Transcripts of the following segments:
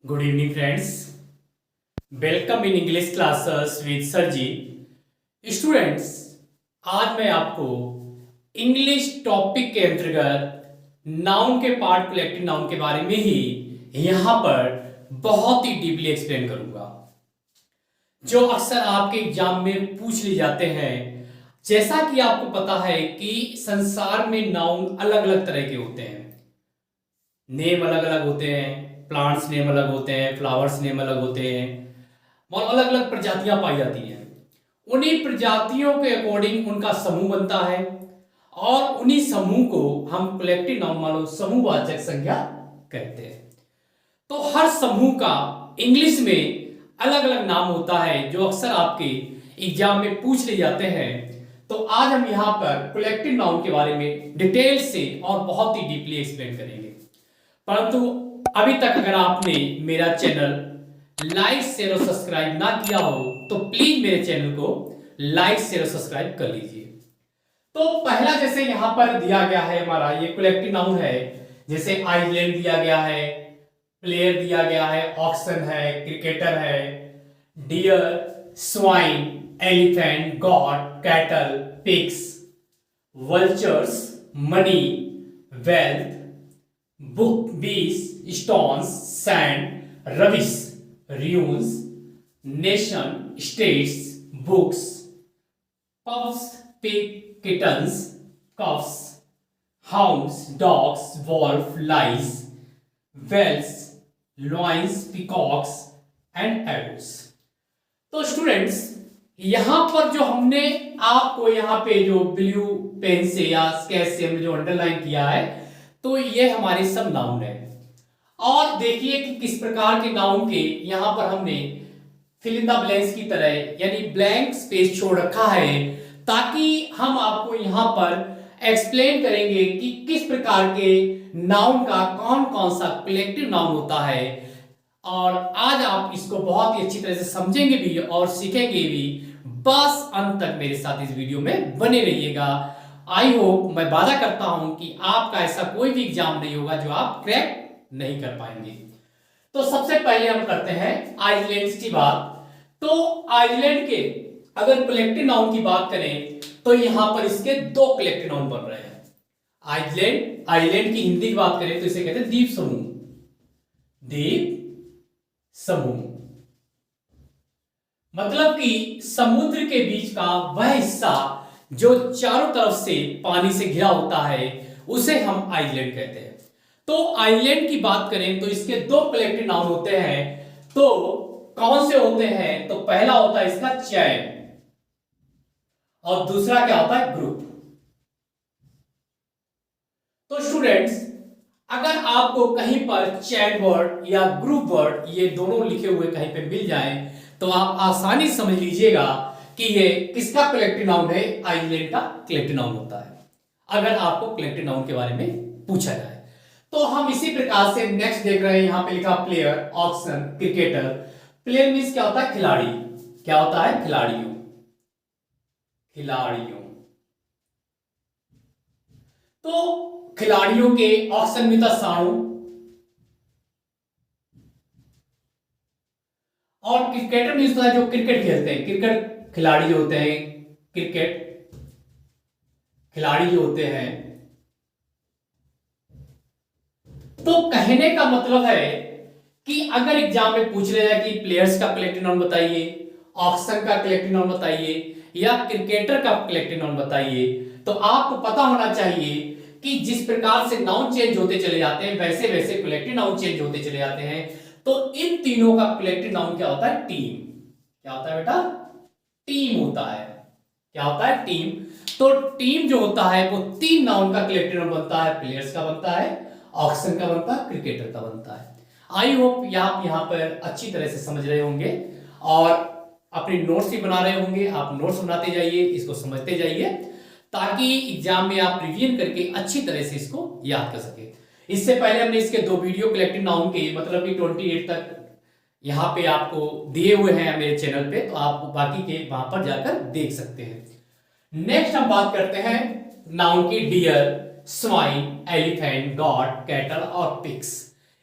Good evening friends, welcome in English classes with sir ji. Students, आज मैं आपको English topic के अंतर्गत नाउन के पार्ट कलेक्टिव नाउन के बारे में ही यहां पर बहुत ही डीपली एक्सप्लेन करूंगा, जो अक्सर आपके एग्जाम में पूछ लिए जाते हैं। जैसा कि आपको पता है कि संसार में नाउन अलग अलग तरह के होते हैं, नेम अलग अलग होते हैं, प्लांट्स नेम अलग होते हैं, फ्लावर्स नेम अलग होते हैं और अलग अलग प्रजातियां पाई जाती हैं। उन्हीं प्रजातियों के अकॉर्डिंग उनका समूह बनता है और उन्हीं समूह को हम कलेक्टिव नाउन मानो समूहवाचक संज्ञा कहते हैं। तो हर समूह का इंग्लिश में अलग अलग नाम होता है, जो अक्सर आपके एग्जाम में पूछ लिए जाते हैं। तो आज हम यहाँ पर कलेक्टिव नाउन के बारे में डिटेल से और बहुत ही डीपली एक्सप्लेन करेंगे। परंतु अभी तक अगर आपने मेरा चैनल लाइक शेयर और सब्सक्राइब ना किया हो तो प्लीज मेरे चैनल को लाइक शेयर और सब्सक्राइब कर लीजिए। तो पहला जैसे यहां पर दिया गया है, हमारा ये कलेक्टिव नाउन है। जैसे आइलैंड दिया गया है, प्लेयर दिया गया है, ऑक्सन है, क्रिकेटर है, deer, swine, elephant, god, cattle, pigs, vultures, money, wealth, book, bees, stones, sand, rubbish, ruins, nation, states, books, pups, pig, kittens, cubs, hounds, dogs, wolf, lice, whales, loins, peacocks and arrows। तो students, यहां पर जो हमने आपको यहाँ पे जो blue pen से या स्केच से हमने जो अंडरलाइन किया है, तो ये हमारे सब नाउन है। और देखिए कि किस प्रकार के नाउन के यहां पर हमने फिल इन द ब्लैंक्स की तरह यानी ब्लैंक स्पेस छोड़ रखा है, ताकि हम आपको यहां पर एक्सप्लेन करेंगे कि किस प्रकार के नाउन का कौन कौन सा कलेक्टिव नाउन होता है। और आज आप इसको बहुत ही अच्छी तरह से समझेंगे भी और सीखेंगे भी। बस अंत तक मेरे साथ इस वीडियो में बने रहिएगा। आई होप, मैं वादा करता हूं कि आपका ऐसा कोई भी एग्जाम नहीं होगा जो आप क्रैक नहीं कर पाएंगे। तो सबसे पहले हम करते हैं आइलैंड्स की बात। तो आइलैंड के अगर कलेक्टिव नाउन की बात करें तो यहां पर इसके दो कलेक्टिव नाउन बन रहे हैं। आइलैंड, आइलैंड की हिंदी की बात करें तो इसे कहते हैं द्वीप समूह। द्वीप समूह मतलब कि समुद्र के बीच का वह हिस्सा जो चारों तरफ से पानी से घिरा होता है, उसे हम आइलैंड कहते हैं। तो आइलैंड की बात करें तो इसके दो कलेक्टिव नाउन होते हैं। तो कौन से होते हैं? तो पहला होता है इसका चैन और दूसरा क्या होता है? ग्रुप। तो स्टूडेंट्स, अगर आपको कहीं पर चैन वर्ड या ग्रुप वर्ड ये दोनों लिखे हुए कहीं पे मिल जाए तो आप आसानी से समझ लीजिएगा कि ये किसका कलेक्टिव नाउन है? आइलैंड का कलेक्टिव नाउन होता है, अगर आपको कलेक्टिव नाउन के बारे में पूछा जाए। तो हम इसी प्रकार से नेक्स्ट देख रहे हैं, यहां पे लिखा player, oxen, cricketer. Player means क्या होता है? खिलाड़ी। क्या होता है? खिलाड़ियों, खिलाड़ियों। तो खिलाड़ियों के ऑक्सन में था साणु और क्रिकेटर मींस होता है जो क्रिकेट खेलते हैं। क्रिकेट खिलाड़ी जो होते हैं, क्रिकेट खिलाड़ी जो होते हैं। तो कहने का मतलब है कि अगर एग्जाम में पूछ रहे हैं कि प्लेयर्स का कलेक्टिव नाउन बताइए, ऑक्सन का कलेक्टिव नाउन बताइए या क्रिकेटर का कलेक्टिव नाउन बताइए, तो आपको पता होना चाहिए कि जिस प्रकार से नाउन चेंज होते चले जाते हैं वैसे वैसे कलेक्टिव नाउन चेंज होते चले जाते हैं। तो इन तीनों का कलेक्टिव नाउन क्या होता है? टीम। क्या होता है बेटा? टीम होता है। क्या होता है? टीम। तो टीम जो होता है वो तीन नाउन का कलेक्टिव नाउन बनता है। प्लेयर्स का बनता है, ऑक्सन का बनता है, क्रिकेटर का बनता है। आई होप आप यहां पर अच्छी तरह से समझ रहे होंगे और अपने नोट्स भी बना रहे होंगे। आप नोट्स बनाते जाइए, इसको समझते जाइए, ताकि एग्जाम में आप रिवीजन करके अच्छी तरह से इसको याद कर सके। इससे पहले हमने इसके दो वीडियो कलेक्टिव नाउन के मतलब कि 28 तक यहां पे आपको दिए हुए हैं मेरे चैनल पे, तो आप बाकी के वहां पर जाकर देख सकते हैं। नेक्स्ट हम बात करते हैं नाउन की। Deer, swine, elephant, god, cattle और पिग्स।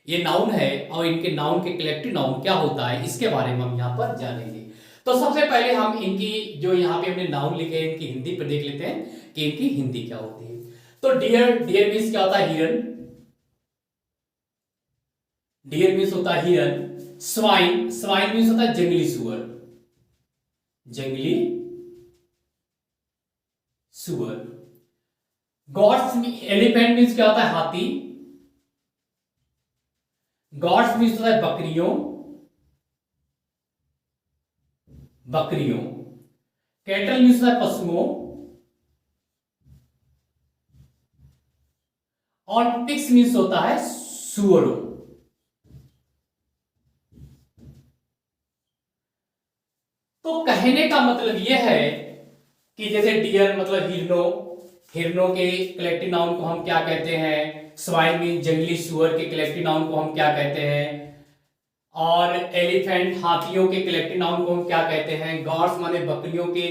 ये नाउन है और इनके नाउन के कलेक्टिव नाउन क्या होता है इसके बारे में हम यहाँ पर जानेंगे। तो सबसे पहले हम इनकी जो यहाँ पे हमने नाउन लिखे हैं इनकी हिंदी पर देख लेते हैं कि इनकी हिंदी क्या होती है। तो डियर, डियर मीन्स क्या होता है? हिरन। डियर मीन्स होता है हिरन। स्वाइन, स्वाइन मीन्स होता है जंगली सुअर, जंगली सुअर। गॉड्स, एलिफेंट मीन्स क्या होता है? हाथी। गॉड्स मीन्स होता है बकरियों, बकरियों। कैटल मीन्स होता है पशुओं। और पिग्स मीन्स होता है सुअरों। तो कहने का मतलब यह है कि जैसे डियर मतलब हिरनों, हिरनों के कलेक्टिव नाउन को हम क्या कहते हैं? स्वाइन मीन जंगली सुअर के कलेक्टिव नाउन को हम क्या कहते हैं? और एलिफेंट हाथियों के कलेक्टिव नाउन को हम क्या कहते हैं? गॉड्स माने बकरियों के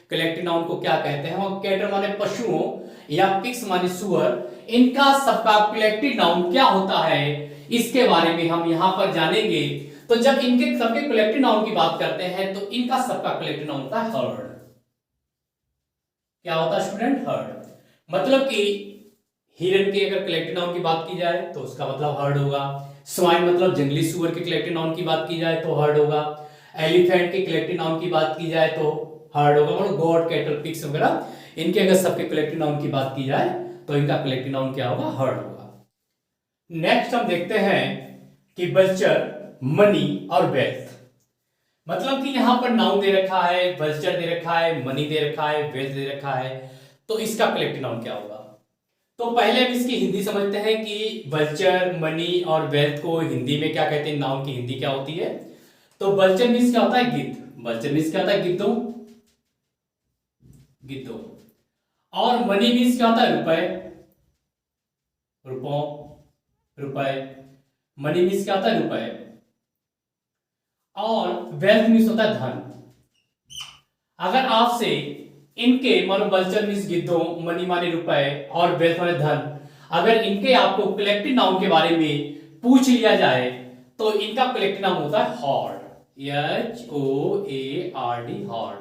कलेक्टिव नाउन को क्या कहते हैं? और कैटल माने पशुओं या पिग्स माने सुअर, इनका सबका कलेक्टिव नाउन क्या होता है इसके बारे में हम यहां पर जानेंगे। तो जब इनके सबके कलेक्टिव नाउन की बात करते हैं तो इनका सबका कलेक्टिव नाउन होता है हर्ड। क्या होता है स्टूडेंट? हर्ड। मतलब कि हिरन के अगर कलेक्टिव नाउन की बात की जाए तो उसका मतलब हर्ड होगा। स्वाइन मतलब जंगली सुअर के कलेक्टिव नाउन की बात की जाए तो हर्ड होगा। एलिफेंट के कलेक्टिव नाउन की बात की जाए तो हर्ड होगा। मतलब गॉड, कैटल, पिग्स वगैरह इनके अगर सबके कलेक्टिव नाउन की बात की जाए तो इनका कलेक्टिव नाउन क्या होगा? हर्ड होगा। नेक्स्ट हम देखते हैं कि वल्चर, मनी और वेल्थ। मतलब कि यहां पर नाउन दे रखा है, वल्चर दे रखा है, मनी दे रखा है, वेल्थ दे रखा है, तो इसका कलेक्टिव नाउन क्या होगा? तो पहले हम इसकी हिंदी समझते हैं कि वल्चर, मनी और वेल्थ को हिंदी में क्या कहते हैं, नाउन की हिंदी क्या होती है। तो वल्चर मीन्स क्या होता है? गिद्ध। वल्चर मीन्स क्या होता है? गिद्धों, गिद्धों। और मनी मीन्स क्या होता है? रुपए, रुपयों, रुपए। मनी मीन्स क्या होता है? रुपए। और वेल्थ मीन्स होता है धन। अगर आपसे इनके मानो वल्चर मीन्स गिद्धों, मनी माने रुपए और वेल्थ माने धन, अगर इनके आपको कलेक्टिव नाउन के बारे में पूछ लिया जाए तो इनका कलेक्टिव नाउन होता है हॉर्ड, HOARD, हॉर्ड।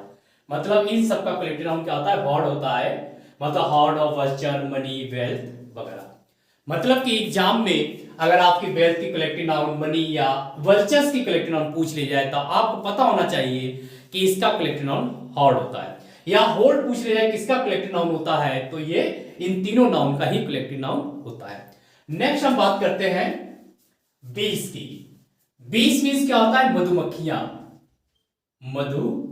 मतलब इन सबका कलेक्टिव नाउन क्या होता है? हॉर्ड होता है। मतलब हॉर्ड ऑफ वल्चर, मनी, वेल्थ वगैरह। मतलब कि एग्जाम में अगर आपकी वेल्थ की कलेक्टिव नाउन, मनी या वल्चर्स की कलेक्टिव नाउन पूछ ली जाए तो आपको पता होना चाहिए कि इसका कलेक्टिव नाउन हॉर्ड होता है। या होल्ड पूछ लिया जाए किसका कलेक्टिव नाउन होता है तो ये इन तीनों नाउन का ही कलेक्टिव नाउन होता है। नेक्स्ट हम बात करते हैं बीस की। बीस मीन्स क्या होता है? मधुमक्खियां, मधुमक्खियां,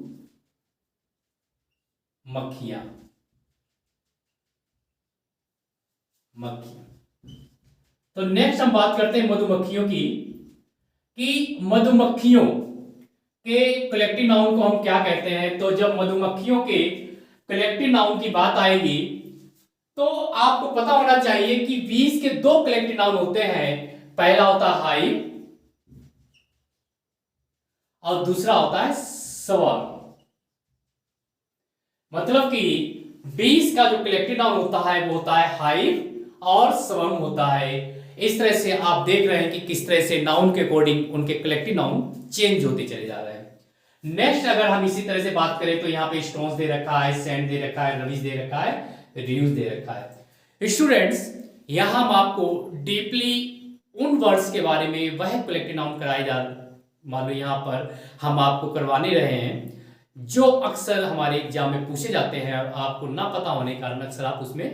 मक्खियां। तो नेक्स्ट हम बात करते हैं मधुमक्खियों की कि मधुमक्खियों के कलेक्टिव नाउन को हम क्या कहते हैं। तो जब मधुमक्खियों के कलेक्टिव नाउन की बात आएगी तो आपको पता होना चाहिए कि 20 के दो कलेक्टिव नाउन होते हैं। पहला होता है हाइव और दूसरा होता है स्वर्म। मतलब कि 20 का जो कलेक्टिव नाउन होता है वो होता है हाइव और स्वर्म होता है। इस तरह से आप देख रहे हैं कि किस तरह से नाउन के अकॉर्डिंग उनके कलेक्टिव नाउन चेंज होते चले जा रहे हैं। नेक्स्ट अगर हम इसी तरह से बात करें तो यहाँ पे स्टोन्स दे रखा है, सैंड दे रखा है, रबिश दे रखा है, रिड्यूस दे रखा है। स्टूडेंट्स यहाँ हम आपको डीपली उन वर्ड्स के बारे में वह कलेक्टिव नाउन कराए जा, मान लो यहाँ पर हम आपको करवाने रहे हैं जो अक्सर हमारे एग्जाम में पूछे जाते हैं और आपको ना पता होने के कारण अक्सर आप उसमें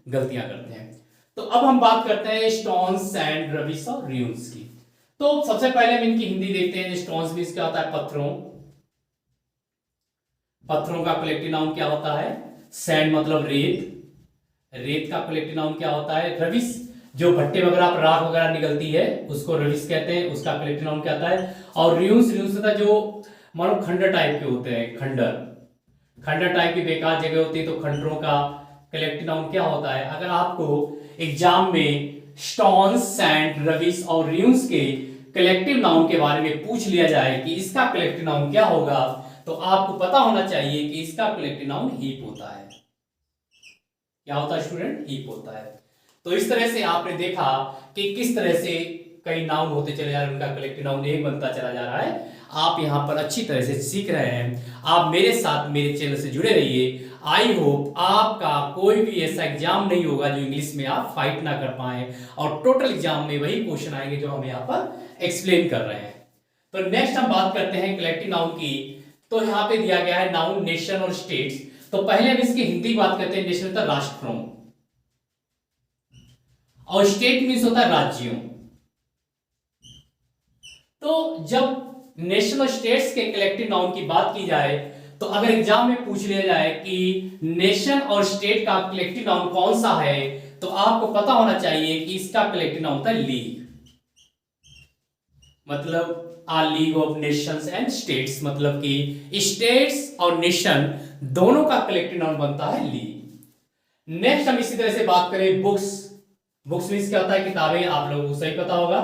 गलतियां करते हैं। तो अब हम बात करते हैं स्टोन्स, सैंड, रबिश और रिड्यूस की। तो सबसे पहले हम इनकी हिंदी देखते हैं। स्टोन्स मींस क्या होता है? पत्थरों, पत्थरों का कलेक्टिव नाउन क्या होता है? सैंड मतलब रेत, रेत का कलेक्टिव नाउन क्या होता है? रबिश, जो भट्टे वगैरह पर राख वगैरह निकलती है उसको रबिश कहते हैं, उसका कलेक्टिव नाउन क्या होता है? और रिड्यूस, रिड्यूस होता है जो मानो खंडर टाइप के होते हैं, खंडर, खंडर टाइप की बेकार जगह होती है तो खंडरों का कलेक्टिव नाउन क्या होता है? अगर आपको एग्जाम में स्टोन्स, सैंड, रबिश और रिड्यूस के कलेक्टिव नाउन के बारे में पूछ लिया जाए कि इसका कलेक्टिव नाउन क्या होगा तो आपको पता होना चाहिए कि इसका कलेक्टिव नाउन हीप होता है। क्या होता है स्टूडेंट? हीप होता है। तो इस तरह से आपने देखा कि किस तरह से कई नाउन होते चले जा रहे हैं, उनका कलेक्टिव नाउन एक बनता चला जा रहा है। आप यहाँ पर अच्छी तरह से सीख रहे हैं। आप मेरे साथ मेरे चैनल से जुड़े रहिए। आई होप आपका कोई भी ऐसा एग्जाम नहीं होगा जो इंग्लिश में आप फाइट ना कर पाए, और टोटल एग्जाम में वही क्वेश्चन आएंगे जो हम यहाँ पर एक्सप्लेन कर रहे हैं। तो नेक्स्ट हम बात करते हैं कलेक्टिव नाउन की। तो यहाँ पे दिया गया है नाउन नेशन और स्टेट्स। तो पहले हम इसकी हिंदी बात करते हैं। नेशन होता है राष्ट्रों, और स्टेट मीन्स होता है राज्यों। तो जब नेशन और स्टेट्स के कलेक्टिव नाउन की बात की जाए, तो अगर एग्जाम में पूछ लिया जाए कि नेशन और स्टेट का कलेक्टिव नाउन कौन सा है, तो आपको पता होना चाहिए कि इसका कलेक्टिव नाउन होता है लीग। मतलब a league of nations and states, मतलब कि स्टेट्स और नेशन दोनों का कलेक्टिव नाउन बनता है लीग। नेक्स्ट हम इसी तरह से बात करें बुक्स। बुक्स मीन्स क्या होता है? किताबें। आप लोगों को सही पता होगा,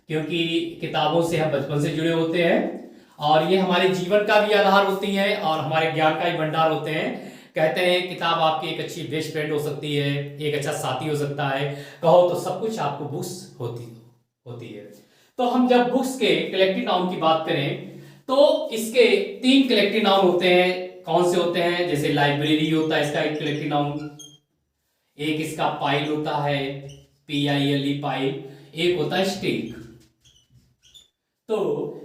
क्योंकि किताबों से हम बचपन से जुड़े होते हैं, और ये हमारे जीवन का भी आधार होती है और हमारे ज्ञान का ही भंडार होते हैं। कहते हैं किताब आपकी एक अच्छी बेस्ट फ्रेंड हो सकती है, एक अच्छा साथी हो सकता है, कहो तो सब कुछ आपको बुक्स होती है। तो हम जब बुक्स के कलेक्टिव नाउन की बात करें, तो इसके 3 कलेक्टिव नाउन होते हैं। कौन से होते हैं? जैसे लाइब्रेरी होता है इसका एक कलेक्टिव नाउन, एक इसका पाइल होता है, PILE पाइल, एक होता है स्टेक। तो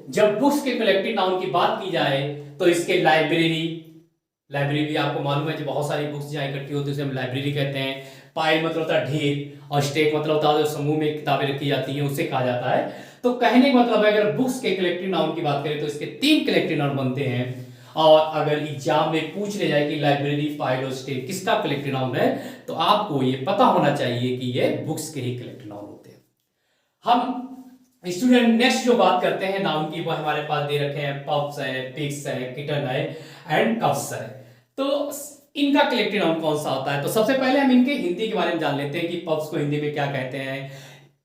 जब बुक्स के कलेक्टिव नाउन की बात की जाए, तो इसके लाइब्रेरी भी आपको मालूम है, जो बहुत सारी बुक्स जहाँ इकट्ठी होती है उसे हम लाइब्रेरी कहते हैं। पाइल मतलब होता है ढेर, और स्टेक मतलब होता है जो समूह में किताबें रखी जाती हैं, उसे कहा जाता है। तो कहने का मतलब है अगर बुक्स के कलेक्टिव नाउन की बात करें तो इसके 3 कलेक्टिव नाउन बनते हैं। और अगर एग्जाम में पूछ ले जाए कि लाइब्रेरी, पाइल और स्टेक किसका कलेक्टिव नाउन है, तो आपको ये पता होना चाहिए कि ये बुक्स के ही कलेक्टिव नाउन होते हैं। हम स्टूडेंट नेक्स्ट जो बात करते हैं नाउन की, वो हमारे पास दे रखे हैं पप्स है, पिग्स है, किटन है एंड कप्स है। तो इनका कलेक्टिव नाउन कौन सा होता है? तो सबसे पहले हम इनके हिंदी के बारे में जान लेते हैं कि पप्स को हिंदी में क्या कहते हैं,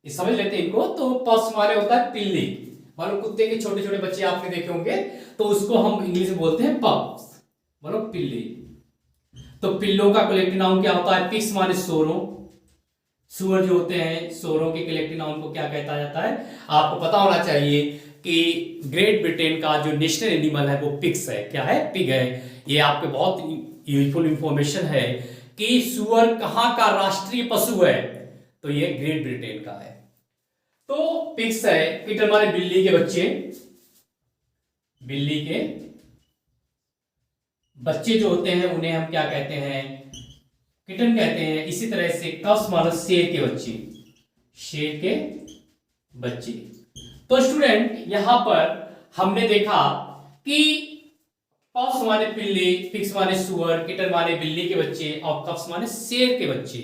समझ लेते हैं इनको। तो पप्स माने होता है पिल्ली, मानो कुत्ते के छोटे छोटे बच्चे आपने देखे होंगे, तो उसको हम इंग्लिश में बोलते हैं पप्स, मानो पिल्ली। तो पिल्लों का कलेक्टिव नाउन क्या होता है? पिग्स माने सूअरों, सूअर जो होते हैं, सूअरों के कलेक्टिव नाउन को क्या कहता जाता है? आपको पता होना चाहिए कि ग्रेट ब्रिटेन का जो नेशनल एनिमल है वो पिग्स है। क्या है? पिग है। ये आपके बहुत यूजफुल इंफॉर्मेशन है कि सूअर कहाँ का राष्ट्रीय पशु है, तो ये ग्रेट ब्रिटेन का है। तो पिग्स है। किटन माने बिल्ली के बच्चे, बिल्ली के बच्चे जो होते हैं उन्हें हम क्या कहते हैं? किटन कहते हैं। इसी तरह से कप्स मानो शेर के बच्चे, शेर के बच्चे। तो स्टूडेंट यहां पर हमने देखा कि पप्स माने पिल्ली, पिग्स माने सुअर, किटन माने बिल्ली के बच्चे, और कप्स माने शेर के बच्चे।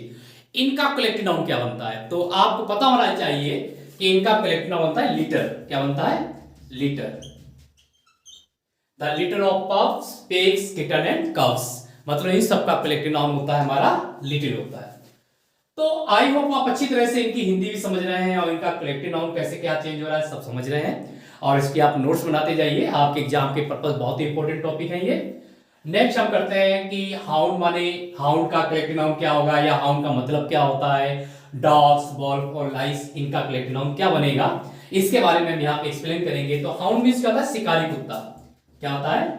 इनका कलेक्टिव नाउन क्या बनता है? तो आपको पता होना चाहिए कि इनका कलेक्टिव नाउन बनता है लिटर। क्या बनता है? Litre. The litre of pups, pigs, kitten and cups, मतलब इन सबका कलेक्टिव नाउन होता है हमारा लिटिल होता है। तो आई होप आप अच्छी तरह से इनकी हिंदी भी समझ रहे हैं और इनका कलेक्टिव नाउन कैसे क्या चेंज हो रहा है सब समझ रहे हैं, और इसकी आप नोट्स बनाते जाइए। आपके एग्जाम के पर्पस बहुत ही इंपॉर्टेंट टॉपिक है ये। नेक्स्ट हम करते हैं कि हाउंड माने, हाउंड का कलेक्टिव नाउन क्या होगा, या हाउंड का मतलब क्या होता है। डॉग्स, वॉल्फ और लाइस, इनका कलेक्टिव नाउन क्या बनेगा, इसके बारे में हम यहाँ पे एक्सप्लेन करेंगे। तो हाउंड मीन्स क्या होता है? शिकारी कुत्ता। क्या होता है?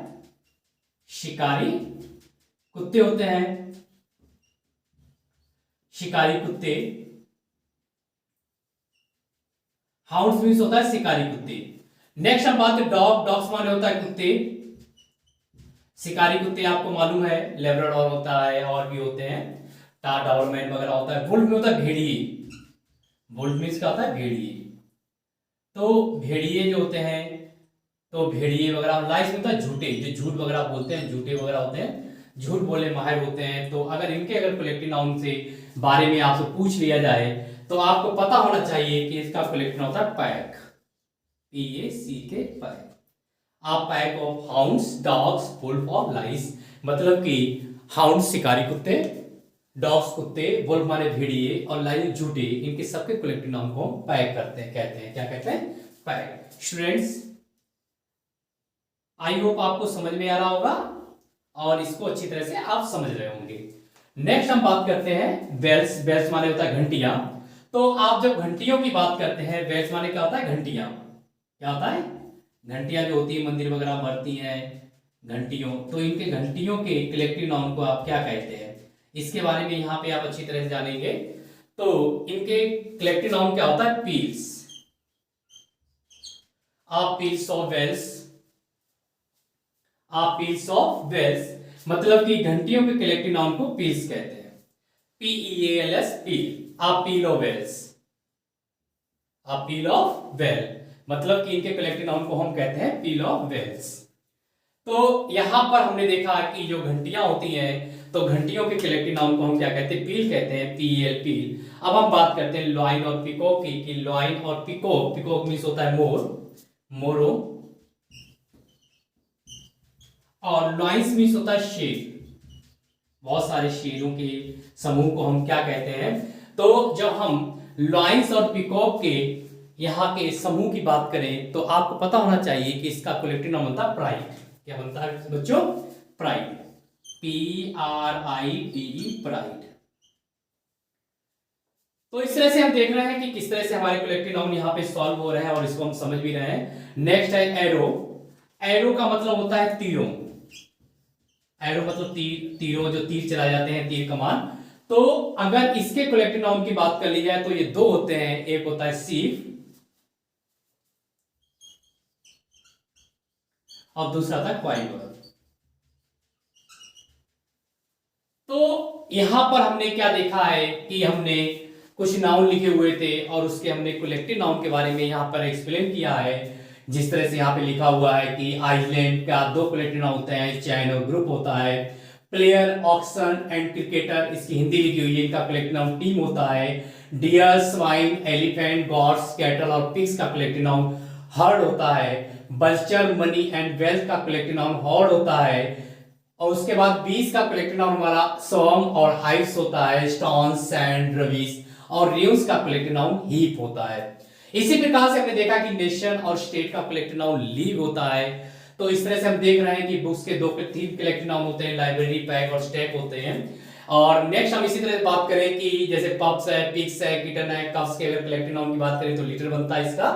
शिकारी कुत्ते होते हैं, शिकारी कुत्ते। हाउंड्स मीन्स होता है शिकारी कुत्ते। नेक्स्ट हम बात डॉग, डॉग्स माने होता है कुत्ते। शिकारी कुत्ते आपको मालूम है लेब्राडोर होता है, और भी होते हैं, डॉबरमैन वगैरह होता है। वुल्फ में होता है भेड़िए, वुल्फ मीन्स क्या होता है? भेड़िए। तो भेड़िए जो होते हैं, तो भेड़िए वगैरह। लाइस में होता है झूठे, जो झूठ वगैरह बोलते हैं, झूठे वगैरह होते हैं, झूठ बोले माहिर होते हैं। तो अगर इनके अगर कलेक्टिव नाउन से बारे में आपसे पूछ लिया जाए, तो आपको पता होना चाहिए कि इसका कलेक्टिव नाउन होता है पैक, PACK, पैक। आप pack of hounds, dogs, wolf और लाइस, मतलब कि हाउंड्स शिकारी कुत्ते, डॉग्स कुत्ते, वुल्फ माने भेड़िए, और लाइस झूठे, इनके सबके कलेक्टिव नाउन को हम पैक करते हैं, कहते हैं। क्या कहते हैं? पैक। स्टूडेंट्स आई होप आपको समझ में आ रहा होगा और इसको अच्छी तरह से आप समझ रहे होंगे। नेक्स्ट हम बात करते हैं बेल्स। बेल्स माने होता है घंटियां। तो आप जब घंटियों की बात करते हैं, बेल्स माने क्या होता है? घंटियां। क्या होता है? घंटियां जो होती है मंदिर वगैरह मरती हैं घंटियों, तो इनके घंटियों के कलेक्टिव नाउन को आप क्या कहते हैं, इसके बारे में यहाँ पे आप अच्छी तरह से जानेंगे। तो इनके कलेक्टिव नाउन क्या होता है? पील्स। आप पील्स ऑफ बेल्स, आप पील्स ऑफ बेल्स, मतलब कि घंटियों के कलेक्टिव नाउन को पील्स कहते हैं। PEALS, पील। आप पील ऑफ बेल्स, आप पील ऑफ बेल, मतलब कि इनके कलेक्टिव नाउन को हम कहते हैं पील ऑफ बेल्स। तो यहां पर हमने देखा कि जो घंटियां होती हैं, तो घंटियों के कलेक्टिव नाउन को हम क्या कहते हैं? पील कहते हैं, PEL, पील। अब हम बात करते हैं लॉइन और पिकॉक की, कि लॉइन और पिकॉक, पिकॉक मींस होता है मोर, मोरो, और लॉइंस मींस होता है शेर। बहुत सारे शेरों के समूह को हम क्या कहते हैं? तो जब हम लॉइंस और पिकॉक के यहाँ के समूह की बात करें, तो आपको पता होना चाहिए कि इसका कलेक्टिव नाम बनता है प्राइड। क्या बनता है बच्चों? Pride, PRIDE, pride. तो इस तरह से हम देख रहे हैं कि किस तरह से हमारे कलेक्टिव नाउन यहाँ पे सॉल्व हो रहे हैं और इसको हम समझ भी रहे हैं। नेक्स्ट है एरो। एरो का मतलब होता है तीरों। एरो मतलब तीर, तीरों, जो तीर चलाए जाते हैं, तीर कमान। तो अगर इसके कलेक्टिव नाउन की बात कर ली जाए तो ये दो होते हैं, एक होता है सीफ और दूसरा था क्वाइवर। तो यहां पर हमने क्या देखा है कि हमने कुछ नाउन लिखे हुए थे और उसके हमने कलेक्टिव नाउन के बारे में यहां पर एक्सप्लेन किया है। जिस तरह से यहाँ पे लिखा हुआ है कि आइसलैंड का दो कलेक्टिव नाउन होते हैं, चैन और ग्रुप होता है। प्लेयर, ऑक्सन एंड क्रिकेटर, इसकी हिंदी लिखी हुई है, इनका कलेक्टिव नाउन टीम होता है। Deer, swine, elephant, gods, cattle और पिग्स का कलेक्टिव नाउन हर्ड होता है। बल्चर, मनी एंड वेल्थ का कलेक्टिव नाउन हॉर्ड होता है। और उसके बाद बीस का कलेक्टिव नाउन हमारा सॉन्ग और हाइट्स होता है। स्टोन, सैंड, रवीज और रिव्स का कलेक्टिव नाउन हीप होता है। इसी प्रकार से हमने देखा कि नेशन और स्टेट का कलेक्टिव नाउन लीग होता है। तो इस तरह से हम देख रहे हैं कि बुक्स के तीन कलेक्टिव नाउन होते हैं, लाइब्रेरी, पैक और स्टैक होते हैं। और नेक्स्ट हम इसी तरह से बात करें कि जैसे पप्स है, पिग्स है, किटन है, कप्स के अगर कलेक्टिव नाउन की बात करें तो लिटर बनता है इसका।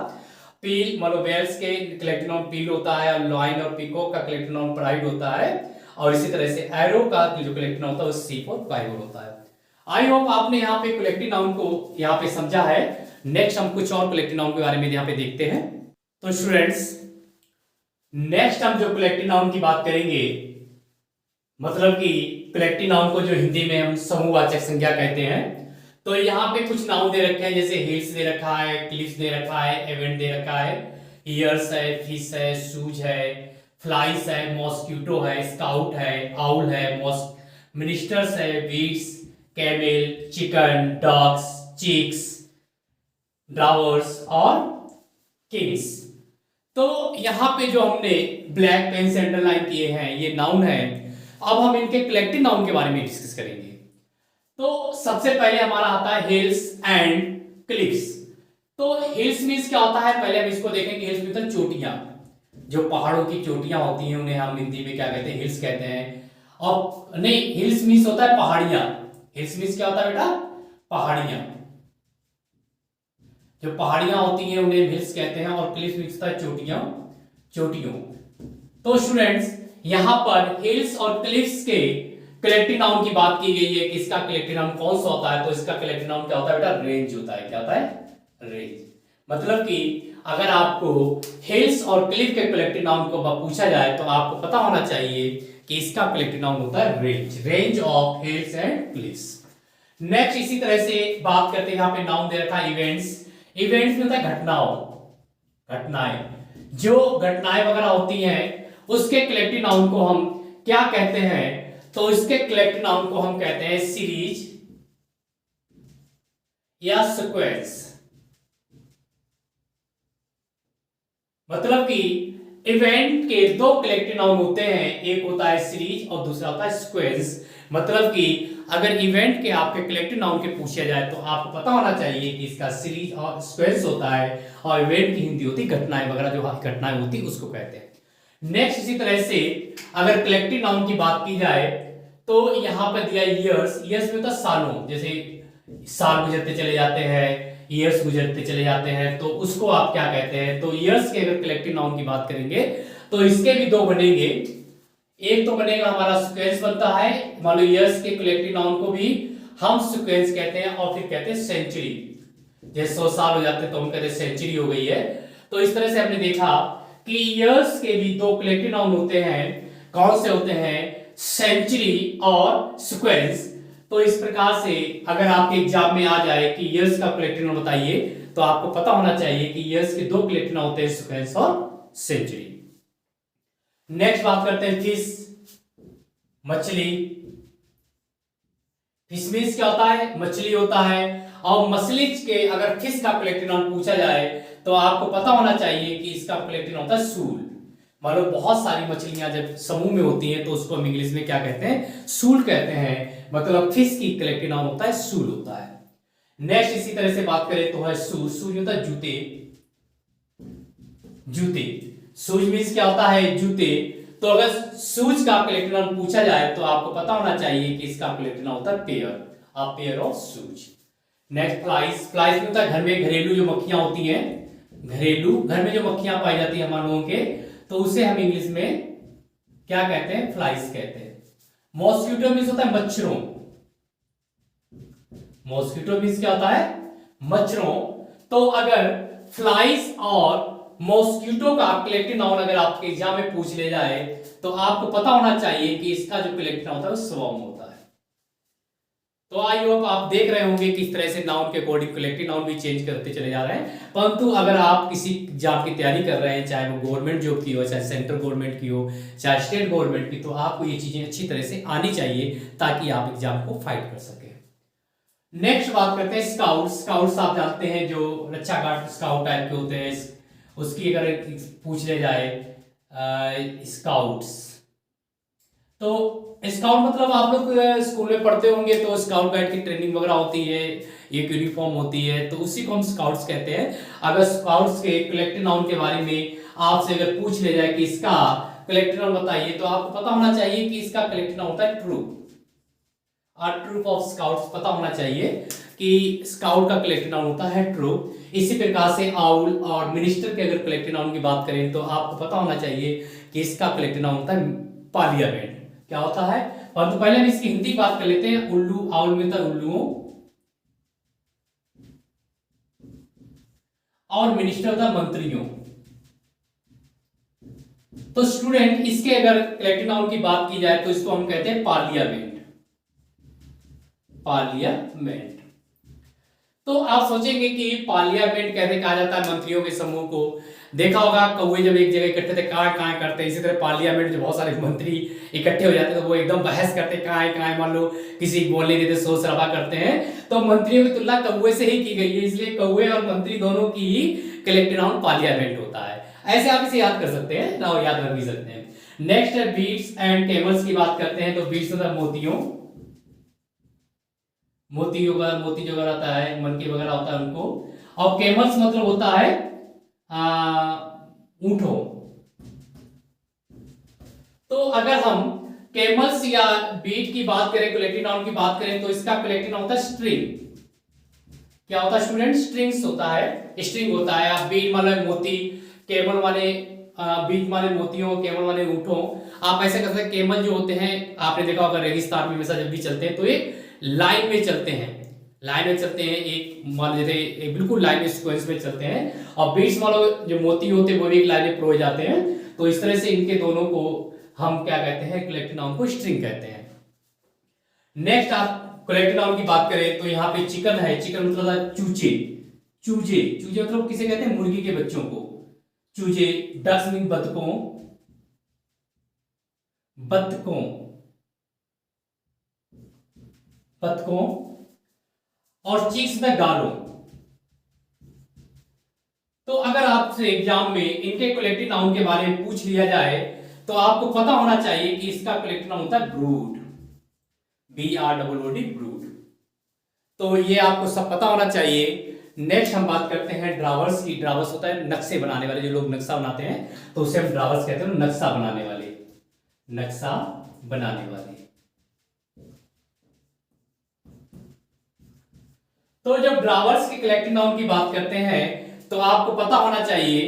पील, मतलब बेल्स के कलेक्टिव नाउन पील होता है, और लॉइन और पिकॉक का कलेक्टिव नाउन प्राइड होता है। और इसी तरह से एरो का जो कलेक्टिव नाउन होता है वो सीप और क्वाइवर होता है। आई होप आपने यहाँ पे कलेक्टिव नाउन को यहाँ पे समझा है। नेक्स्ट हम कुछ और कलेक्टिव नाउन के बारे में यहाँ पे देखते हैं। तो स्टूडेंट्स, नेक्स्ट हम जो कलेक्टिव नाउन की बात करेंगे, मतलब कि कलेक्टिव नाउन को जो हिंदी में हम समूहवाचक संज्ञा कहते हैं। तो यहाँ पे कुछ नाउन दे रखे हैं, जैसे हिल्स दे रखा है, क्लिफ्स दे रखा है, इवेंट दे रखा है, ईयर्स है, फिश है, शूज है, फ्लाइस है, मॉस्क्यूटो है, स्काउट है, आउल है, मिनिस्टर्स है, beats, camel, chicken, dogs, chicks, drawers और किंग्स। तो यहां पे जो हमने ब्लैक पेन से अंडरलाइन किए हैं ये नाउन है। अब हम इनके कलेक्टिव नाउन के बारे में डिस्कस करेंगे। तो सबसे पहले हमारा आता है हिल्स एंड क्लिफ्स। तो हिल्स मींस क्या होता है, पहले हम इसको देखेंगे। हिल्स मींस चोटियां, जो पहाड़ों की चोटियां होती हैं उन्हें हम हिंदी में क्या कहते हैं? हिल्स कहते हैं। और नहीं, हिल्स मींस होता है पहाड़ियां। हिल्स मींस क्या होता है बेटा? पहाड़ियां। जो पहाड़ियां होती हैं उन्हें हिल्स कहते हैं, और क्लिफ्स मींस होता है चोटियां, चोटियों। तो स्टूडेंट्स, यहां पर हिल्स और क्लिफ्स के कलेक्टिव नाउन की बात की गई है कि इसका कलेक्टिव नाउन कौन सा होता है। तो इसका कलेक्टिव नाउन क्या होता है बेटा? रेंज होता है। क्या होता है? रेंज। मतलब कि अगर आपको हिल्स और क्लिफ के कलेक्टिव नाउन को पूछा जाए तो आपको पता होना चाहिए कि इसका कलेक्टिव नाउन होता है range, range of hills and cliffs. Next इसी तरह से बात करते हैं, यहाँ पे नाउन दे रखा है इवेंट्स। इवेंट्स में होता है घटनाओं, घटनाएं, जो घटनाएं वगैरह होती हैं उसके कलेक्टिव नाउन को हम क्या कहते हैं? तो इसके कलेक्टिव नाउन को हम कहते हैं सीरीज या सीक्वेंस। मतलब कि इवेंट के दो कलेक्टिव नाउन होते हैं, एक होता है सीरीज और दूसरा होता है सीक्वेंस। मतलब कि अगर इवेंट के आपके कलेक्टिव नाउन के पूछा जाए तो आपको पता होना चाहिए कि इसका सीरीज और सीक्वेंस होता है, और इवेंट की हिंदी होती है घटनाएं वगैरह, जो घटनाएं होती है उसको कहते हैं। नेक्स्ट इसी तरह से अगर कलेक्टिव नाउन की बात की जाए तो यहां पर दिया ईयर्स। ईयर्स में होता है सालों, जैसे साल गुजरते चले जाते हैं, ईयर्स गुजरते चले जाते हैं, तो उसको आप क्या कहते हैं? तो ईयर्स के अगर कलेक्टिव नाउन की बात करेंगे तो इसके भी दो बनेंगे। एक तो बनेगा हमारा सीक्वेंस बनता है, मान लो ईयर्स के कलेक्टिव नाउन को भी हम सीक्वेंस कहते हैं, और फिर कहते हैं सेंचुरी। जैसे 100 साल हो जाते हैं तो हम कहते हैं सेंचुरी हो गई है। तो इस तरह से हमने देखा कि ईयर्स के भी दो कलेक्टिव नाउन होते हैं। कौन से होते हैं? सेंचुरी और सीक्वेंस। तो इस प्रकार से अगर आपके एग्जाम में आ जाए कि ईयर्स का कलेक्टिव नाउन बताइए, तो आपको पता होना चाहिए कि ईयर्स के दो कलेक्टिव नाउन होते हैं, सीक्वेंस और सेंचुरी। नेक्स्ट बात करते हैं फिश, मछली। फिश मीन्स क्या होता है? मछली होता है। और मछली के अगर फिश का कलेक्टिव नाउन पूछा जाए तो आपको पता होना चाहिए कि इसका कलेक्टिव नाउन होता है सूल। मान लो बहुत सारी मछलियां जब समूह में होती हैं तो उसको हम इंग्लिश में क्या कहते हैं? सूल कहते हैं। मतलब फिश की कलेक्टिव नाउन होता है सूल होता है। नेक्स्ट इसी तरह से बात करें तो है शूज। शूज होता है जूते, जूते। शूज मीन्स क्या होता है? जूते। तो अगर शूज का कलेक्टिव नाउन पूछा जाए तो आपको पता होना चाहिए कि इसका कलेक्टिव नाउन होता है pair, a pair of shoes. Next flies. Flies में होता है घर में घरेलू जो मक्खियां होती हैं, घरेलू घर में जो मक्खियां पाई जाती हैं हमारे लोगों के, तो उसे हम इंग्लिश में क्या कहते हैं? फ्लाइज कहते हैं। मॉस्किटो मीन्स होता है मच्छरों। मॉस्किटो मीन्स क्या होता है? मच्छरों। तो अगर फ्लाइज और मॉस्किटो का कलेक्टिव नाउन अगर आपके एग्जाम में पूछ ले जाए तो आपको पता होना चाहिए कि इसका जो कलेक्टिव नाउन होता है वो स्वॉर्म होता है। तो आई होप आप देख रहे होंगे कि इस तरह से नाउन के अकॉर्डिंग कलेक्टिव नाउन भी चेंज करते चले जा रहे हैं। परंतु अगर आप किसी एग्जाम की तैयारी कर रहे हैं, चाहे वो गवर्नमेंट जॉब की हो, चाहे सेंट्रल गवर्नमेंट की हो, चाहे स्टेट गवर्नमेंट की, तो आपको ये चीजें अच्छी तरह से आनी चाहिए ताकि आप एग्जाम को फाइट कर सके। नेक्स्ट बात करते हैं स्काउट। स्काउट्स आप जानते हैं जो रक्षा गार्ड स्काउट टाइप के होते हैं, उसकी अगर पूछ ले जाए स्काउट्स, तो स्काउट मतलब आप लोग स्कूल में पढ़ते होंगे तो स्काउट गाइड की ट्रेनिंग वगैरह होती है, एक यूनिफॉर्म होती है, तो उसी को हम स्काउट्स कहते हैं। अगर स्काउट्स के कलेक्टिव नाउन के बारे में आपसे अगर पूछ ले जाए कि इसका कलेक्टिव नाउन बताइए, तो आपको पता होना चाहिए कि इसका कलेक्टिव नाउन होता है ट्रूप। ट्रूप ऑफ स्काउट्स पता होना चाहिए कि स्काउट का कलेक्टिव नाउन होता है ट्रूप। इसी प्रकार से आउल और मिनिस्टर के अगर कलेक्टिव नाउन की बात करें तो आपको पता होना चाहिए कि इसका कलेक्टिव नाउन होता है पार्लियामेंट। क्या होता है? परंतु पहले हम इसकी हिंदी बात कर लेते हैं। उल्लू, आउल में था उल्लुओं, और मिनिस्टर था मंत्रियों। तो स्टूडेंट इसके अगर कलेक्टिव नाउन की बात की जाए तो इसको हम कहते हैं पार्लियामेंट, पार्लियामेंट। तो आप सोचेंगे कि पार्लियामेंट कैसे कहा जाता है मंत्रियों के समूह को? देखा होगा कौवे जब एक जगह इकट्ठे थे कहाँ कहाँ करते हैं, इसी तरह पार्लियामेंट जो बहुत सारे मंत्री इकट्ठे हो जाते हैं तो वो एकदम बहस करते हैं कहाँ कहाँ, मान लो किसी बोलने देते, शोर शराबा करते हैं। तो मंत्रियों की तुलना कौवे से ही की गई है, इसलिए कौवे और मंत्री दोनों की ही कलेक्टिव नाउन पार्लियामेंट होता है। ऐसे आप इसे याद कर सकते हैं ना, याद रख भी सकते हैं। नेक्स्ट है बीड्स एंड कैमल्स की बात करते हैं। तो बीड्स मतलब मोतियों, मोती वगैरह, मोती जो रहता है मनके वगैरह होता है उनको। और कैमल्स मतलब होता है ऊंटों। तो अगर हम कैमल्स या बीट की बात करें, कलेक्टिव नाउन की बात करें, तो इसका कलेक्टिव नाउन होता है स्ट्रिंग। क्या होता है स्टूडेंट? स्ट्रिंग्स होता है, स्ट्रिंग होता है। आप बीट माने मोती, कैमल माने बीट माने मोतियों, कैमल माने ऊंटों। आप ऐसे कर सकते हैं, कैमल जो होते हैं आपने देखा होगा रेगिस्तान में हमेशा जब भी चलते हैं तो एक लाइन में चलते हैं, लाइन में चलते हैं, एक मान लेते हैं एक बिल्कुल लाइन में सीक्वेंस में चलते हैं। और बीट्स मान लो जो मोती होते हैं वो भी एक लाइन में प्रोए जाते हैं। तो इस तरह से इनके दोनों को हम क्या कहते हैं? कलेक्टिव नाउन को स्ट्रिंग कहते हैं। नेक्स्ट आप कलेक्टिव नाउन की बात करें तो यहाँ पे चिकन है। चिकन मतलब चूजे, चूजे, चूजे मतलब किसे कहते हैं? मुर्गी के बच्चों को चूजे। डक्स मीन बतकों, बतकों, बतकों। और चिक्स में गालों। तो अगर आपसे एग्जाम में इनके कलेक्टिव नाउन के बारे में पूछ लिया जाए तो आपको पता होना चाहिए कि इसका कलेक्टिव नाउन होता है ब्रूड, BROOD, ब्रूड। तो ये आपको सब पता होना चाहिए। नेक्स्ट हम बात करते हैं ड्रावर्स की। ड्रावर्स होता है नक्शे बनाने वाले, जो लोग नक्शा बनाते हैं तो उसे हम ड्रावर्स कहते हैं, नक्शा बनाने वाले, नक्शा बनाने वाले। तो जब ड्रावर्स के कलेक्टिव नाउन की बात करते हैं तो आपको पता होना चाहिए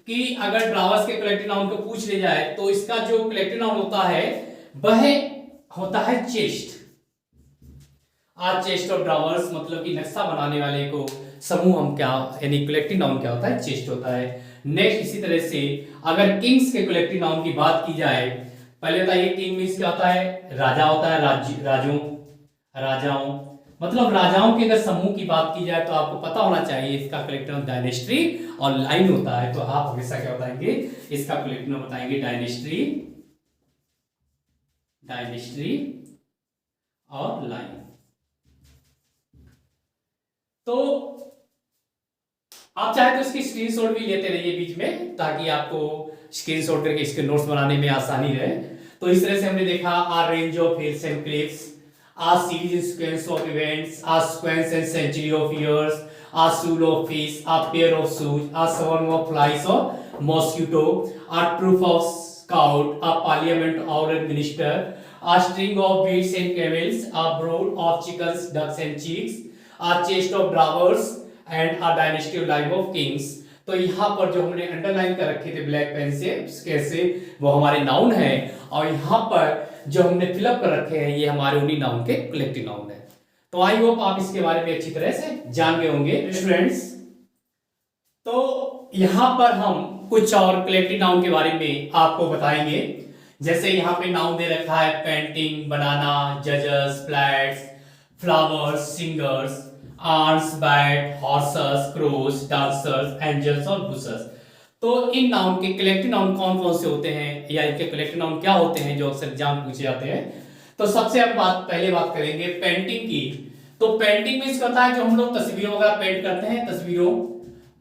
कि अगर ड्रावर्स के कलेक्टिव नाउन को पूछ ले जाए तो इसका जो कलेक्टिव नाउन होता है वह होता है चेस्ट। आज चेस्ट ऑफ ड्रावर्स मतलब कि नक्शा बनाने वाले को समूह हम क्या यानी कलेक्टिव नाउन क्या होता है, चेस्ट होता है। नेक्स्ट इसी तरह से अगर किंग्स के कलेक्टिव नाउन की बात की जाए, पहले बताइए किंग मींस क्या होता है, राजा होता है, राजाओं मतलब राजाओं के अगर समूह की बात की जाए तो आपको पता होना चाहिए इसका कलेक्टिव नाउन डायनेस्टी और लाइन होता है। तो आप हमेशा क्या बताएंगे, इसका कलेक्टिव नाउन बताएंगे डायनेस्टी और लाइन। तो आप चाहे तो इसकी स्क्रीनशॉट भी लेते रहिए बीच में, ताकि आपको स्क्रीनशॉट करके इसके नोट्स बनाने में आसानी रहे। तो इस तरह से हमने देखा a range of hills and cliffs, a series in sequence of events, a sequence and century of years, a shool of fish, a pair of shoes, a swarm of flies or mosquito, a troop of scout, a parliament or minister, a string of beasts and camels, a brood of chickens, ducks and chicks, a chest of drawers and a dynasty of life of kings। तो यहाँ पर जो हमने underline कर रखे थे black pen से कैसे, वो हमारे नाउन है, और यहाँ पर जो हमने फिलअप कर रखे हैं ये हमारे उन्हीं नाउन के कलेक्टिव नाउन है। तो आई होप आप इसके बारे में अच्छी तरह से जान गए होंगे स्टूडेंट्स। तो यहां पर हम कुछ और कलेक्टिव नाउन के बारे में आपको बताएंगे। जैसे यहाँ पे नाउन दे रखा है पेंटिंग, बनाना, जजस, flats, flowers, singers, arms, bat, horses, crows, dancers, angels और बुशेस। तो इन नाउन के कलेक्टिव नाउन कौन कौन से होते हैं या इनके कलेक्टिव नाउन क्या होते हैं जो अक्सर एग्जाम पूछे जाते हैं। तो सबसे हम पहले बात करेंगे पेंटिंग की। तो पेंटिंग मींस होता है जो हम लोग तस्वीरों वगैरह पेंट करते हैं, तस्वीरों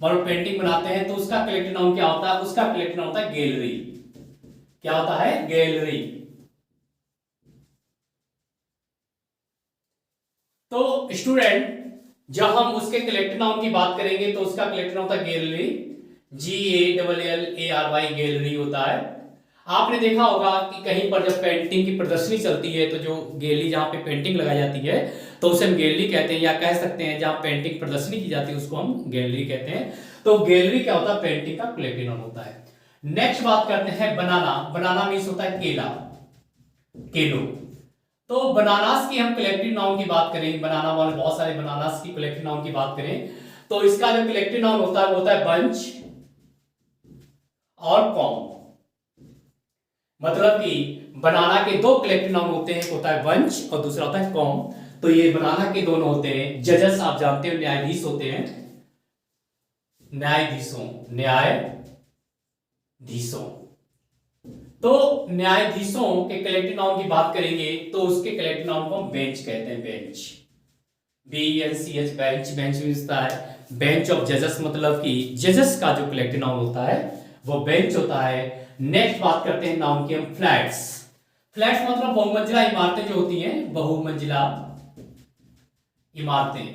पर पेंटिंग बनाते हैं, तो उसका कलेक्टिव नाउन क्या होता है, उसका कलेक्टिव नाउन होता है गैलरी। क्या होता है, गैलरी। तो स्टूडेंट जब हम उसके कलेक्टिव नाउन की बात करेंगे तो उसका कलेक्टिव नाउन होता है गैलरी, GALLARY, गैलरी होता है। आपने देखा होगा कि कहीं पर जब पेंटिंग की प्रदर्शनी चलती है तो जो गैलरी जहां पे पेंटिंग लगाई जाती है तो उसे हम गैलरी कहते हैं, या कह सकते हैं जहां पेंटिंग प्रदर्शनी की जाती है उसको हम गैलरी कहते हैं। तो गैलरी क्या होता है, पेंटिंग का कलेक्टिव नाउन होता है। नेक्स्ट बात करते हैं बनाना। बनाना मींस होता है केला, केलो। तो बनानास की हम कलेक्टिव नाउन की बात करें, बनाना वाले बहुत सारे बनानास की कलेक्टिव नाउन की बात करें तो इसका जो कलेक्टिव नाउन होता है वो होता है बंच और कॉम। मतलब कि बनाना के दो कलेक्टिव नाउन होते हैं, एक होता है बंच और दूसरा होता है कॉम। तो ये बनाना के दोनों होते हैं। जजस आप जानते हो न्यायाधीश होते हैं, न्यायाधीशों। तो न्यायाधीशों के कलेक्टिव नाउन की बात करेंगे तो उसके कलेक्टिव नाउन को हम बेंच कहते हैं, बेंच, BENCH, बेंच। बेंच होता है बेंच ऑफ जजस, मतलब कि जजस का जो कलेक्टिव नाउन होता है वो बेंच होता है। नेक्स्ट बात करते हैं नाउन की हम फ्लैट्स। फ्लैट्स मतलब बहुमंजिला इमारतें जो होती हैं, बहुमंजिला इमारतें।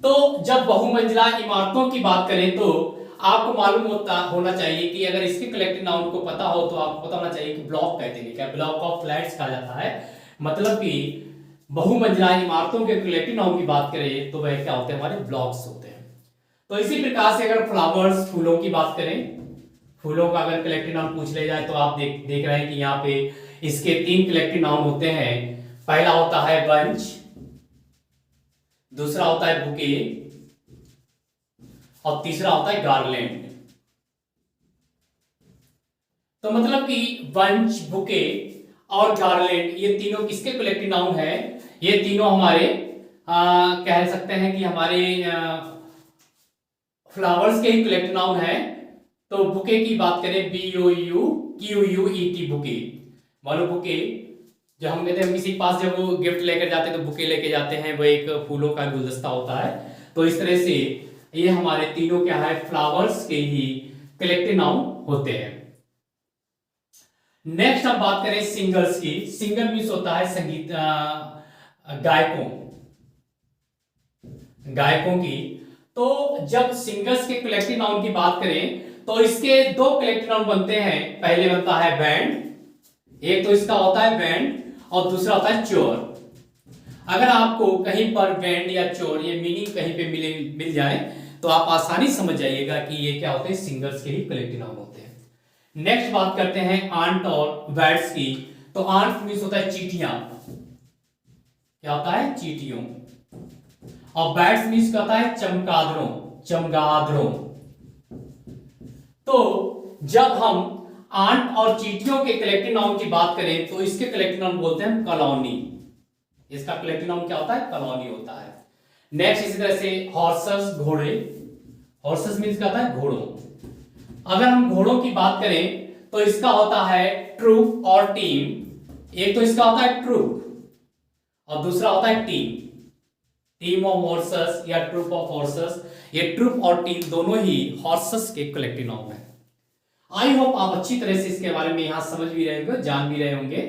तो जब बहुमंजिला इमारतों की बात करें तो आपको मालूम होना चाहिए कि अगर इसके कलेक्टिव नाउन को पता हो तो आपको पता होना चाहिए कि ब्लॉक कहते हैं, क्या ब्लॉक ऑफ फ्लैट्स कहा जाता है। मतलब कि बहुमंजिला इमारतों के कलेक्टिव नाउन की बात करें तो वह क्या होते हैं, हमारे ब्लॉक्स होते हैं। तो इसी प्रकार से अगर फ्लावर्स, फूलों की बात करें, फूलों का अगर कलेक्टिव नाउन पूछ ले जाए तो आप देख रहे हैं कि यहाँ पे इसके 3 कलेक्टिव नाउन होते हैं। पहला होता है बंच, दूसरा होता है बुके और तीसरा होता है गार्लैंड। तो मतलब कि बंच, बुके और गार्लैंड ये तीनों किसके कलेक्टिव नाउन है, ये तीनों हमारे कह सकते हैं कि हमारे फ्लावर्स के ही कलेक्टिव नाउन है। तो बुके की बात करें BUQUET, बुके। मानो बुके जो हम कहते हैं, किसी के पास जब वो गिफ्ट लेकर जाते हैं तो बुके लेके जाते हैं, वो एक फूलों का गुलदस्ता होता है। तो इस तरह से ये हमारे तीनों क्या है, फ्लावर्स के ही कलेक्टिव नाउन होते हैं। नेक्स्ट हम बात करें सिंगर्स की। सिंगर मीन्स होता है संगीत, गायकों की। तो जब सिंगर्स के कलेक्टिव नाउन की बात करें तो इसके 2 कलेक्टिव नाउन बनते हैं। पहले बनता है बैंड, एक तो इसका होता है बैंड और दूसरा होता है चोर। अगर आपको कहीं पर बैंड या चोर ये मीनिंग कहीं पे मिल जाए तो आप आसानी समझ जाइएगा कि ये क्या होते हैं, सिंगर्स के ही कलेक्टिव नाउन होते हैं। नेक्स्ट बात करते हैं आंट और बैट्स की। तो आंट मीन्स होता है चींटियां, क्या होता है, चींटियों। और बैट्स मीन्स क्या होता है, चमगादड़ों, चमगादड़ों। तो जब हम आंट और चींटियों के कलेक्टिव नाउन की बात करें तो इसके कलेक्टिव नाउन बोलते हैं कॉलोनी। इसका कलेक्टिव नाउन क्या होता है, कॉलोनी होता है। नेक्स्ट इसी तरह से हॉर्सेस, घोड़े। हॉर्सेस मीन्स क्या होता है, घोड़ों। अगर हम घोड़ों की बात करें तो इसका होता है ट्रूप और टीम। एक तो इसका होता है ट्रूप और दूसरा होता है टीम। टीम ऑफ हॉर्सेस या ट्रूप ऑफ हॉर्सेस, ये ट्रूप और टीम दोनों ही हॉर्सेस के कलेक्टिव नाउन है। आई होप आप अच्छी तरह से इसके बारे में यहां समझ भी रहे होंगे, जान भी रहे होंगे।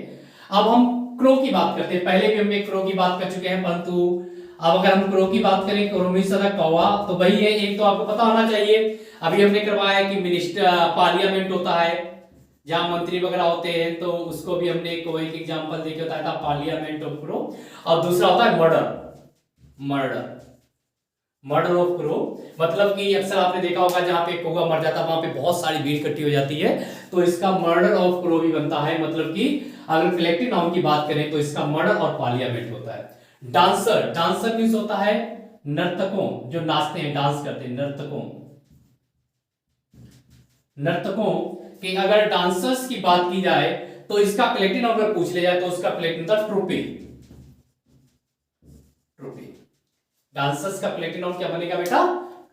अब हम क्रो की बात करते हैं। पहले भी हमने क्रो की बात कर चुके हैं, परंतु अब अगर हम क्रो की बात करें, क्रो मीन्स कौवा, तो वही है। एक तो आपको पता होना चाहिए, अभी हमने करवाया कि मिनिस्टर पार्लियामेंट होता है, जहां मंत्री वगैरह होते हैं, तो उसको भी हमने एक एग्जांपल देके बताया था, पार्लियामेंट ऑफ क्रो। और दूसरा होता है murder, murder, murder of crow. मतलब कि अक्सर आपने देखा होगा जहां पे कौवा मर जाता है वहां पे बहुत सारी भीड़ इकट्ठी हो जाती है, तो इसका मर्डर ऑफ क्रो भी बनता है। मतलब कि अगर कलेक्टिव नाउन की बात करें तो इसका मर्डर और पार्लियामेंट होता है। डांसर, डांसर मीन्स होता है नर्तकों, जो नाचते हैं, डांस करते हैं, नर्तकों। नर्तकों कि अगर डांसर्स की बात की जाए तो इसका कलेक्टिव नाउन अगर पूछ लिया जाए तो उसका कलेक्टिव नाउन ट्रूपे, ट्रूपे। डांसर्स का कलेक्टिव नाउन क्या बनेगा बेटा,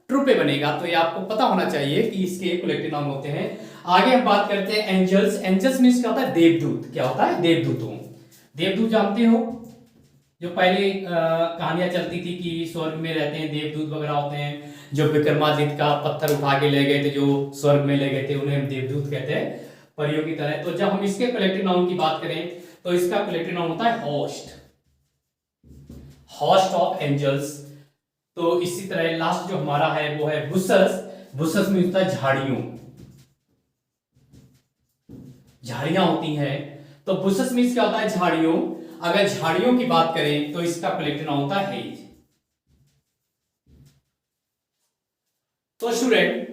ट्रूपे बनेगा। तो ये आपको पता होना चाहिए कि इसके कलेक्टिव नाउन होते हैं। आगे हम बात करते हैं एंजल्स। एंजल्स मीन्स क्या होता है, देवदूत। क्या होता है, देवदूतों। देवदूत जानते हो, जो पहले कहानियां चलती थी कि स्वर्ग में रहते हैं देवदूत वगैरह होते हैं, जो विक्रमादित्य का पत्थर उठा के ले गए थे, जो स्वर्ग में ले गए थे, उन्हें हम देवदूत कहते हैं, परियों की तरह। तो जब हम इसके कलेक्टिव नाउन की बात करें तो इसका कलेक्टिव नाउन होता है होस्ट, होस्ट ऑफ एंजल्स। तो इसी तरह लास्ट जो हमारा है वो है बुसस। बुसस में होता है झाड़ियों, झाड़ियां होती हैं। तो बुसस मीन्स क्या होता है, झाड़ियों। अगर झाड़ियों की बात करें तो इसका कलेक्टिव नाउन होता है हेज। तो स्टूडेंट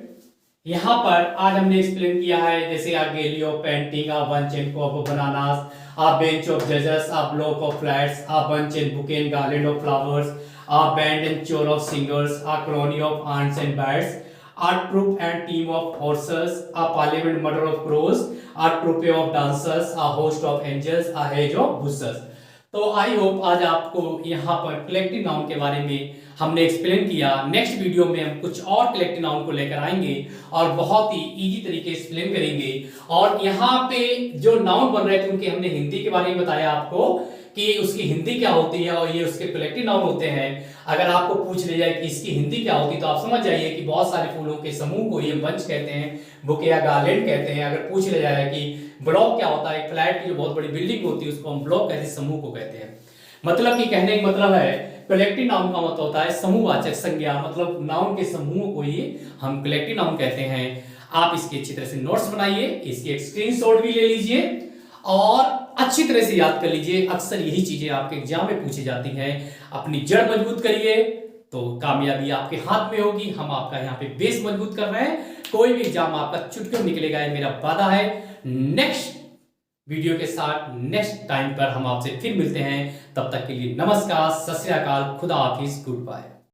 यहां पर आज हमने एक्सप्लेन किया है, जैसे a gallery of painting, a bunch and cup of bananas, a bench of जजेस, a block of flats, a bunch and bouquet garland of flowers, a band and choir of singers, a colony of ants and bats, a troop and team of horses, a parliament murder of crows, a troupe of dancers, a host of angels, a hedge of bushes. तो I hope आज आपको यहाँ पर collective noun के बारे में हमने explain किया। नेक्स्ट वीडियो में हम कुछ और कलेक्टिव नाउन को लेकर आएंगे और बहुत ही इजी तरीके से एक्सप्लेन करेंगे। और यहाँ पे जो नाउन बन रहे थे उनके हमने हिंदी के बारे में बताया आपको कि उसकी हिंदी क्या होती है और ये उसके कलेक्टिव नाउन होते हैं। अगर आपको पूछ लिया जाए कि इसकी हिंदी क्या होती है तो आप समझ जाइए कि बहुत सारे फूलों के समूह को ये बंच कहते हैं, बुके या गार्लैंड कहते हैं। अगर पूछ लिया जाए कि ब्लॉक क्या होता है, फ्लैट की जो बहुत बड़ी बिल्डिंग होती है उसको हम ब्लॉक कहते हैं, समूह को कहते हैं। मतलब कि कहने का मतलब है कलेक्टिव नाउन का मतलब होता है समूहवाचक संज्ञा, मतलब नाउन के समूह को ही हम कलेक्टिव नाउन कहते हैं। आप इसकी अच्छी तरह से नोट्स बनाइए, इसकी एक स्क्रीनशॉट भी ले लीजिए और अच्छी तरह से याद कर लीजिए। अक्सर यही चीजें आपके एग्जाम में पूछी जाती हैं। अपनी जड़ मजबूत करिए तो कामयाबी आपके हाथ में होगी। हम आपका यहाँ पे बेस मजबूत कर रहे हैं। कोई भी एग्जाम आपका चुटकियों निकलेगा, ये मेरा वादा है। नेक्स्ट वीडियो के साथ नेक्स्ट टाइम पर हम आपसे फिर मिलते हैं। तब तक के लिए नमस्कार, सत श्री अकाल, खुदा हाफिज, गुड बाय।